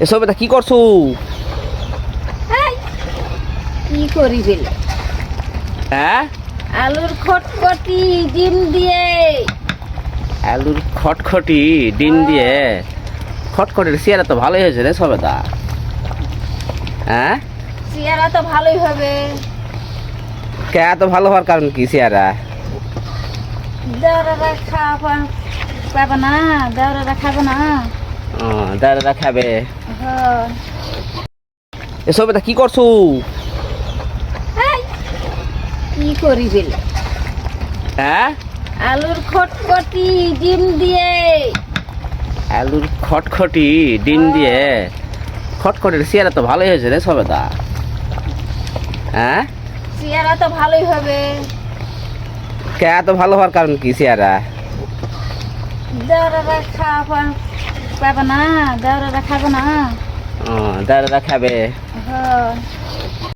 এসব এটা কি করছো? এই, কি করি বেলে? হ্যাঁ, আলুর খটখটি ডিম দিয়ে। আলুর খটখটি ডিম দিয়ে। খটখটির চেয়ারা তো ভালোই হয়েছে রে সবেদা। হ্যাঁ, চেহারা তো ভালোই হবে। কে এত ভালো হওয়ার কারণ কি চেয়ারা? দেওরারা খাওয়া পাবে না, দেওরারা খাবে না। দাদারা খাবে। হ্যাঁ। এসব এটা কি করছো? এই, কি করি বেলে? হ্যাঁ, আলুর খটখটি ডিম দিয়ে। আলুর খটখটি ডিম দিয়ে। খটখটির চেয়ারা তো ভালোই হয়েছে রে সবেদা। হ্যাঁ, চেহারা তো ভালোই হবে। কে এত ভালো হওয়ার কারণ কি চেয়ারা? দেওরারা খাওয়া পাবে না, দেওরারা খাবে না। দাদারা খাবে। হ্যাঁ।